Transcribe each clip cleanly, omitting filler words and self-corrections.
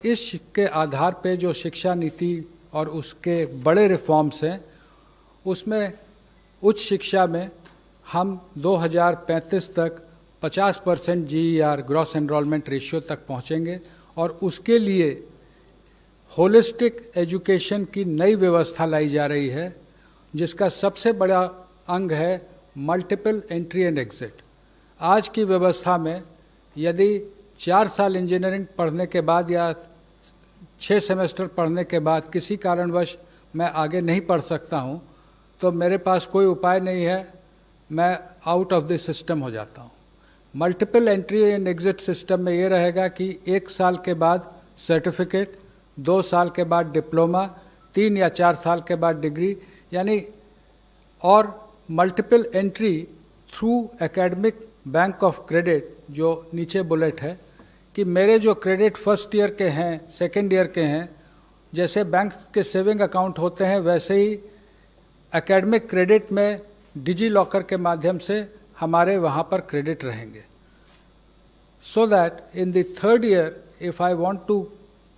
इसके आधार पे जो शिक्षा नीति और उसके बड़े रिफॉर्म्स हैं, उसमें उच्च शिक्षा में हम 2035 तक 50% GER ग्रॉस एनरोलमेंट रेशियो तक पहुंचेंगे और उसके लिए होलिस्टिक एजुकेशन की नई व्यवस्था लाई जा रही है, जिसका सबसे बड़ा अंग है मल्टीपल एंट्री एंड एग्जिट। आज की व्यवस्था में यदि 4 साल इंजीनियरिंग पढ़ने के बाद या 6 सेमेस्टर पढ़ने के बाद किसी कारणवश मैं आगे नहीं पढ़ सकता हूं, तो मेरे पास कोई उपाय नहीं है, मैं आउट ऑफ द सिस्टम हो जाता हूं। Multiple entry and exit system में ये रहेगा कि 1 साल के बाद सर्टिफिकेट, 2 साल के बाद डिप्लोमा, 3 या 4 साल के बाद डिग्री, यानी और multiple entry through academic bank of credit, जो नीचे बुलेट है कि मेरे जो क्रेडिट फर्स्ट ईयर के हैं, सेकेंड ईयर के हैं, जैसे बैंक के सेविंग अकाउंट होते हैं वैसे ही एकेडमिक क्रेडिट में डिजी लॉकर के माध्यम से हमारे वहाँ पर क्रेडिट रहेंगे, so that in the third year if I want to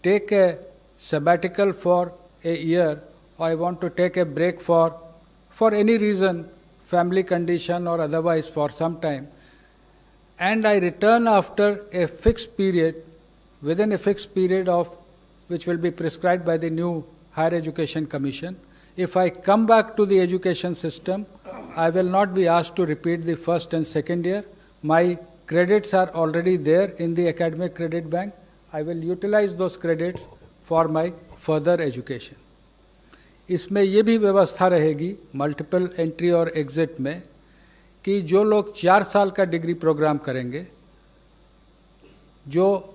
take a sabbatical for a year, or I want to take a break for any reason, family condition or otherwise for some time, and I return after a fixed period, within a fixed period of which will be prescribed by the new Higher Education Commission. If I come back to the education system, I will not be asked to repeat the first and second year. My credits are already there in the academic credit bank. I will utilize those credits for my further education. इसमें ये भी व्यवस्था रहेगी multiple entry और exit में कि जो लोग 4 साल का डिग्री प्रोग्राम करेंगे, जो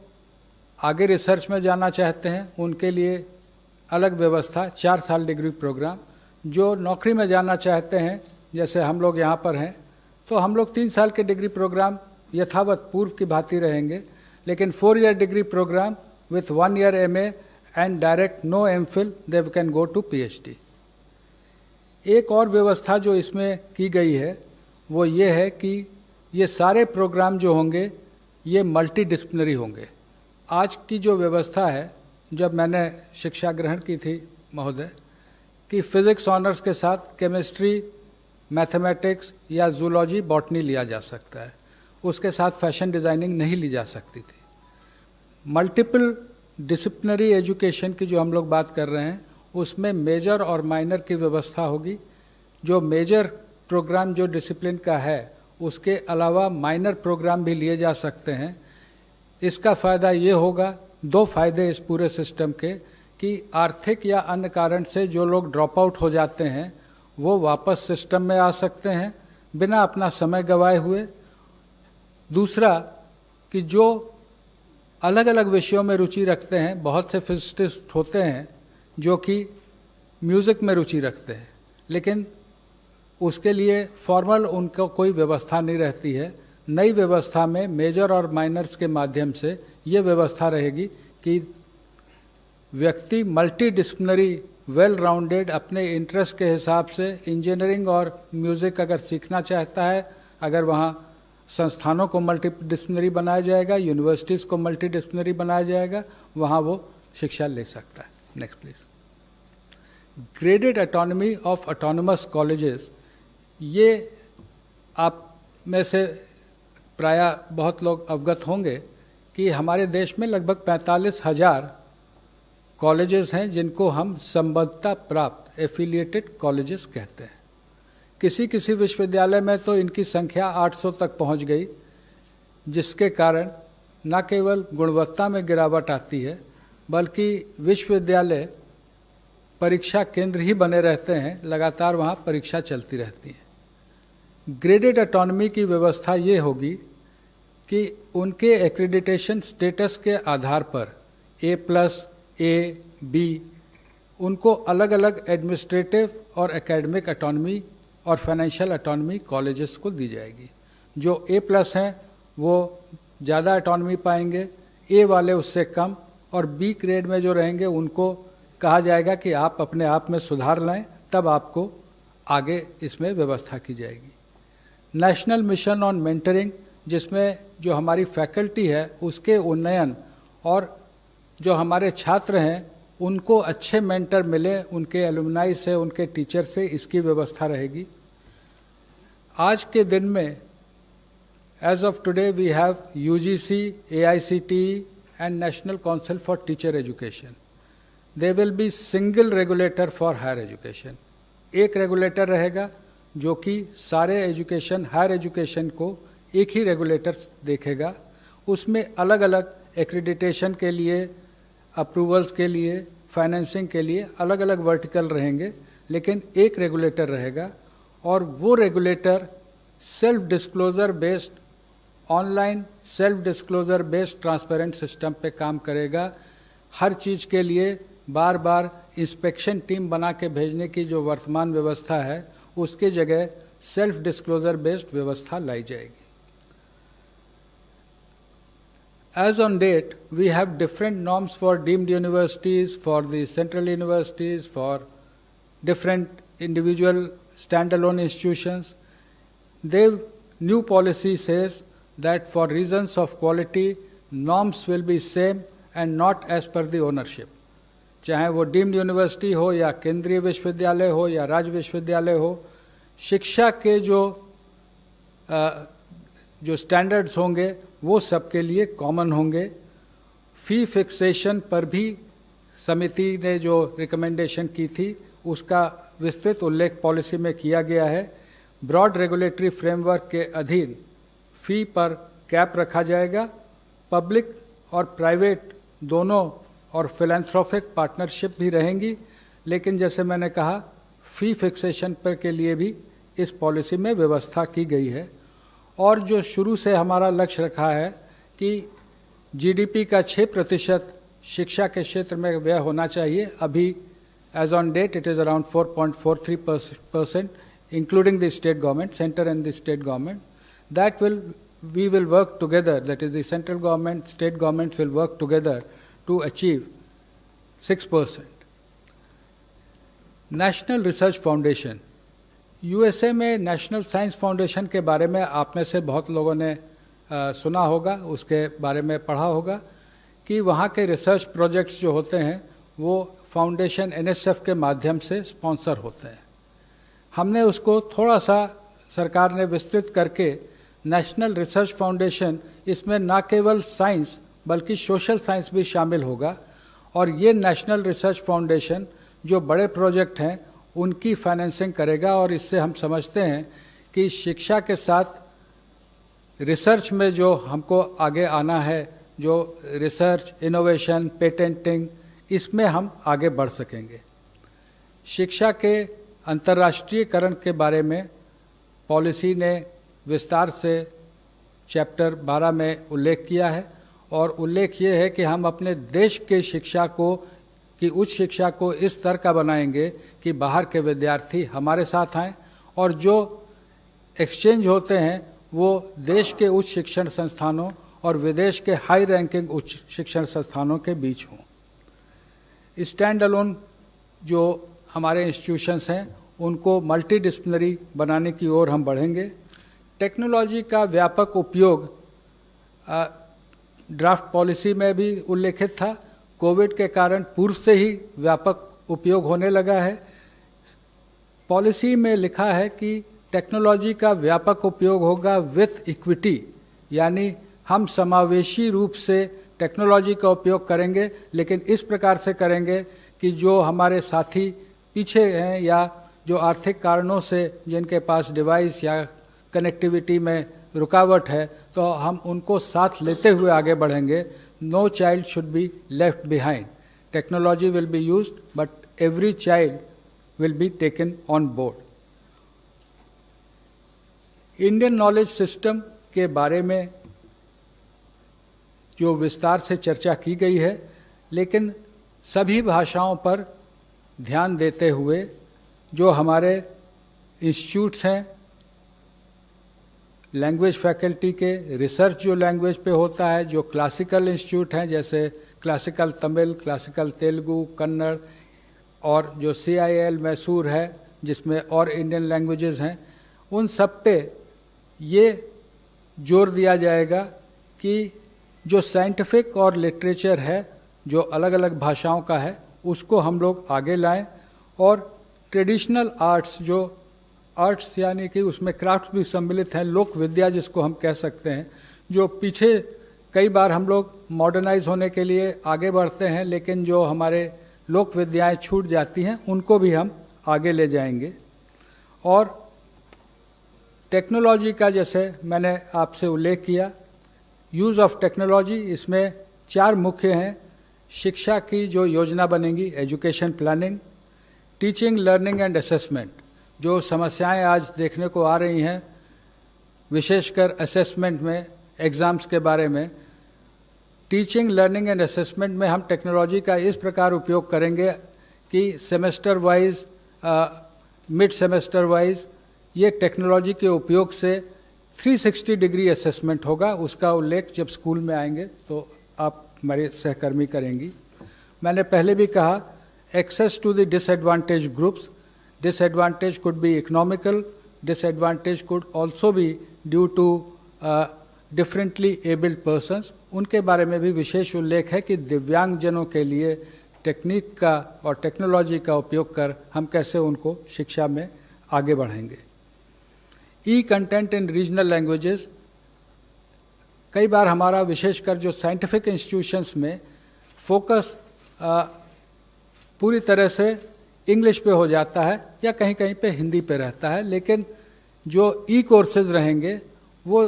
आगे रिसर्च में जाना चाहते हैं उनके लिए अलग व्यवस्था 4 साल डिग्री प्रोग्राम, जो नौकरी में जाना चाहते हैं जैसे हम लोग यहाँ पर हैं तो हम लोग 3 साल के डिग्री प्रोग्राम यथावत पूर्व की भांति रहेंगे, लेकिन 4 year degree programme with 1 year MA and direct no MPhil, they can go to PhD। एक और व्यवस्था जो इसमें की गई है वो ये है कि ये सारे प्रोग्राम जो होंगे ये मल्टी डिसिप्लिनरी होंगे। आज की जो व्यवस्था है, जब मैंने शिक्षा ग्रहण की थी महोदय, कि फिजिक्स ऑनर्स के साथ केमिस्ट्री, मैथमेटिक्स या जूलॉजी, बॉटनी लिया जा सकता है, उसके साथ फैशन डिज़ाइनिंग नहीं ली जा सकती थी। मल्टीपल डिसिप्लिनरी एजुकेशन की जो हम लोग बात कर रहे हैं उसमें मेजर और माइनर की व्यवस्था होगी। जो मेजर प्रोग्राम जो डिसिप्लिन का है उसके अलावा माइनर प्रोग्राम भी लिए जा सकते हैं। इसका फ़ायदा ये होगा, 2 फायदे इस पूरे सिस्टम के, कि आर्थिक या अन्य कारण से जो लोग ड्रॉप आउट हो जाते हैं वो वापस सिस्टम में आ सकते हैं बिना अपना समय गंवाए हुए। दूसरा कि जो अलग अलग विषयों में रुचि रखते हैं, बहुत से फिजिसिस्ट होते हैं जो कि म्यूज़िक में रुचि रखते हैं, लेकिन उसके लिए फॉर्मल उनको कोई व्यवस्था नहीं रहती है। नई व्यवस्था में मेजर और माइनर्स के माध्यम से ये व्यवस्था रहेगी कि व्यक्ति मल्टी डिसिप्लिनरी, वेल राउंडेड, अपने इंटरेस्ट के हिसाब से इंजीनियरिंग और म्यूज़िक अगर सीखना चाहता है, अगर वहाँ संस्थानों को मल्टी डिसिप्लिनरी बनाया जाएगा, यूनिवर्सिटीज़ को मल्टी डिसिप्लिनरी बनाया जाएगा, वहाँ वो शिक्षा ले सकता है। Next please. Graded autonomy of autonomous colleges, ये आप में से प्रायः बहुत लोग अवगत होंगे कि हमारे देश में लगभग 45,000 कॉलेजेस हैं जिनको हम संबद्धता प्राप्त एफिलिएटेड कॉलेजेस कहते हैं। किसी किसी विश्वविद्यालय में तो इनकी संख्या 800 तक पहुंच गई, जिसके कारण न केवल गुणवत्ता में गिरावट आती है बल्कि विश्वविद्यालय परीक्षा केंद्र ही बने रहते हैं, लगातार वहाँ परीक्षा चलती रहती है। ग्रेडेड ऑटोनॉमी की व्यवस्था ये होगी कि उनके एक्रेडिटेशन स्टेटस के आधार पर A+, A, B, उनको अलग अलग एडमिनिस्ट्रेटिव और एकेडमिक ऑटोनॉमी और फाइनेंशियल ऑटोनॉमी कॉलेजेस को दी जाएगी। जो A+ हैं वो ज़्यादा ऑटोनॉमी पाएंगे, A वाले उससे कम, और B ग्रेड में जो रहेंगे उनको कहा जाएगा कि आप अपने आप में सुधार लाएं, तब आपको आगे इसमें व्यवस्था की जाएगी। नेशनल मिशन ऑन मेंटरिंग, जिसमें जो हमारी फैकल्टी है उसके उन्नयन और जो हमारे छात्र हैं उनको अच्छे मेंटर मिले, उनके एलुमनाई से, उनके टीचर से, इसकी व्यवस्था रहेगी। आज के दिन में as of today we have UGC, AICTE and National Council for Teacher Education. There will be single regulator for higher education. एक रेगुलेटर रहेगा जो कि सारे एजुकेशन, हायर एजुकेशन को एक ही रेगुलेटर देखेगा। उसमें अलग अलग एक्रेडिटेशन के लिए, अप्रूवल्स के लिए, फाइनेंसिंग के लिए अलग अलग वर्टिकल रहेंगे, लेकिन एक रेगुलेटर रहेगा। और वो regulator self disclosure based, online self disclosure based transparent system पे काम करेगा। हर चीज़ के लिए बार बार इंस्पेक्शन टीम बना के भेजने की जो वर्तमान व्यवस्था है, उसके जगह सेल्फ डिस्क्लोजर बेस्ड व्यवस्था लाई जाएगी। As on date, we have different norms for deemed universities, for the central universities, for different individual standalone institutions. The new policy says that for reasons of quality, norms will be same and not as per the ownership. चाहे वो deemed university हो या केंद्रीय विश्वविद्यालय हो या राज्य विश्वविद्यालय हो, शिक्षा के जो स्टैंडर्ड्स होंगे वो सबके लिए कॉमन होंगे। फी फिक्सेशन पर भी समिति ने जो रिकमेंडेशन की थी उसका विस्तृत उल्लेख पॉलिसी में किया गया है। ब्रॉड रेगुलेटरी फ्रेमवर्क के अधीन फी पर कैप रखा जाएगा। पब्लिक और प्राइवेट दोनों और फिलैंथ्रोपिक पार्टनरशिप भी रहेंगी, लेकिन जैसे मैंने कहा फी फिक्सेशन पर के लिए भी इस पॉलिसी में व्यवस्था की गई है। और जो शुरू से हमारा लक्ष्य रखा है कि जीडीपी का 6% शिक्षा के क्षेत्र में व्यय होना चाहिए, अभी as on date it is around 4.43%, including the state government, centre and the state government. That we will work together, that is the central government, state governments will work together to achieve 6%. National research foundation, USA में national science foundation के बारे में आप में से बहुत लोगों ने सुना होगा, उसके बारे में पढ़ा होगा कि वहाँ के रिसर्च प्रोजेक्ट्स जो होते हैं वो फाउंडेशन NSF के माध्यम से स्पॉन्सर होते हैं। हमने उसको थोड़ा सा सरकार ने विस्तृत करके नेशनल रिसर्च फाउंडेशन, इसमें ना केवल साइंस बल्कि सोशल साइंस भी शामिल होगा। और ये नेशनल रिसर्च फाउंडेशन जो बड़े प्रोजेक्ट हैं उनकी फाइनेंसिंग करेगा। और इससे हम समझते हैं कि शिक्षा के साथ रिसर्च में जो हमको आगे आना है, जो रिसर्च, इनोवेशन, पेटेंटिंग, इसमें हम आगे बढ़ सकेंगे। शिक्षा के अंतर्राष्ट्रीयकरण के बारे में पॉलिसी ने विस्तार से चैप्टर 12 में उल्लेख किया है। और उल्लेख ये है कि हम अपने देश के शिक्षा को, कि उच्च शिक्षा को इस स्तर का बनाएंगे कि बाहर के विद्यार्थी हमारे साथ आएँ और जो एक्सचेंज होते हैं वो देश के उच्च शिक्षण संस्थानों और विदेश के हाई रैंकिंग उच्च शिक्षण संस्थानों के बीच हों। स्टैंड अलोन जो हमारे इंस्टीट्यूशंस हैं उनको मल्टीडिसिप्लिनरी बनाने की ओर हम बढ़ेंगे। टेक्नोलॉजी का व्यापक उपयोग ड्राफ्ट पॉलिसी में भी उल्लेखित था। कोविड के कारण पूर्व से ही व्यापक उपयोग होने लगा है। पॉलिसी में लिखा है कि टेक्नोलॉजी का व्यापक उपयोग होगा विथ इक्विटी, यानी हम समावेशी रूप से टेक्नोलॉजी का उपयोग करेंगे, लेकिन इस प्रकार से करेंगे कि जो हमारे साथी पीछे हैं या जो आर्थिक कारणों से जिनके पास डिवाइस या कनेक्टिविटी में रुकावट है, तो हम उनको साथ लेते हुए आगे बढ़ेंगे। No child should be left behind. Technology will be used but every child will be taken on board. Indian knowledge system के बारे में जो विस्तार से चर्चा की गई है, लेकिन सभी भाषाओं पर ध्यान देते हुए जो हमारे इंस्टीट्यूट्स हैं, लैंग्वेज फैकल्टी के रिसर्च जो लैंग्वेज पे होता है, जो क्लासिकल इंस्टीट्यूट हैं जैसे क्लासिकल तमिल, क्लासिकल तेलुगु, कन्नड़, और जो CIL मैसूर है जिसमें और इंडियन लैंग्वेजेस हैं, उन सब पे ये जोर दिया जाएगा कि जो साइंटिफिक और लिटरेचर है जो अलग अलग भाषाओं का है उसको हम लोग आगे लाएं, और ट्रेडिशनल आर्ट्स, जो आर्ट्स यानी कि उसमें क्राफ्ट भी सम्मिलित हैं, लोक विद्या जिसको हम कह सकते हैं, जो पीछे कई बार हम लोग मॉडर्नाइज होने के लिए आगे बढ़ते हैं लेकिन जो हमारे लोक विद्याएँ छूट जाती हैं उनको भी हम आगे ले जाएंगे। और टेक्नोलॉजी का, जैसे मैंने आपसे उल्लेख किया, यूज़ ऑफ टेक्नोलॉजी, इसमें 4 मुख्य हैं। शिक्षा की जो योजना बनेगी, education planning, teaching, learning and assessment, जो समस्याएं आज देखने को आ रही हैं विशेषकर असेसमेंट में, एग्ज़ाम्स के बारे में, टीचिंग, लर्निंग एंड असेसमेंट में हम टेक्नोलॉजी का इस प्रकार उपयोग करेंगे कि semester wise, mid semester wise ये टेक्नोलॉजी के उपयोग से 360 डिग्री असेसमेंट होगा। उसका उल्लेख जब स्कूल में आएंगे तो आप हमारे सहकर्मी करेंगी। मैंने पहले भी कहा, access to the disadvantage groups, disadvantage could be economical, disadvantage could also be due to differently abled persons, उनके बारे में भी विशेष उल्लेख है कि दिव्यांगजनों के लिए टेक्निक का और टेक्नोलॉजी का उपयोग कर हम कैसे उनको शिक्षा में आगे बढ़ाएंगे। ई कंटेंट इन रीजनल लैंग्वेजेस, कई बार हमारा विशेषकर जो साइंटिफिक इंस्टीट्यूशंस में फोकस पूरी तरह से इंग्लिश पे हो जाता है या कहीं कहीं पे हिंदी पे रहता है, लेकिन जो ई कोर्सेज रहेंगे वो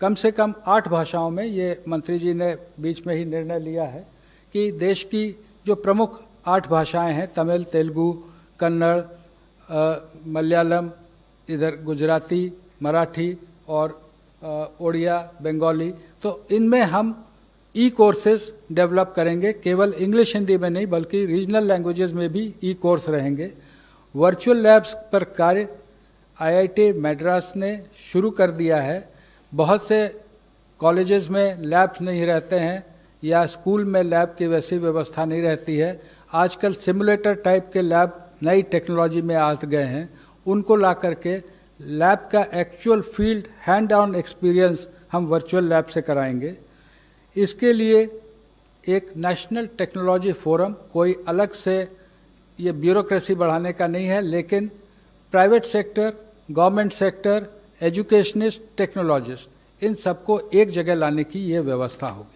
कम से कम 8 भाषाओं में, ये मंत्री जी ने बीच में ही निर्णय लिया है कि देश की जो प्रमुख 8 भाषाएं हैं, तमिल, तेलुगु, कन्नड़, मलयालम, इधर गुजराती, मराठी और ओडिया, बंगाली, तो इनमें हम ई कोर्सेज डेवलप करेंगे। केवल इंग्लिश हिंदी में नहीं बल्कि रीजनल लैंग्वेजेस में भी ई कोर्स रहेंगे। वर्चुअल लैब्स पर कार्य आईआईटी मद्रास ने शुरू कर दिया है। बहुत से कॉलेजेस में लैब्स नहीं रहते हैं या स्कूल में लैब की वैसी व्यवस्था नहीं रहती है। आजकल सिमुलेटर टाइप के लैब नई टेक्नोलॉजी में आ गए हैं, उनको ला करके लैब का actual field hand on experience हम वर्चुअल लैब से कराएंगे। इसके लिए एक नेशनल टेक्नोलॉजी फोरम, कोई अलग से ये ब्यूरोक्रेसी बढ़ाने का नहीं है, लेकिन private sector, government sector, educationist, technologist, इन सबको एक जगह लाने की ये व्यवस्था होगी।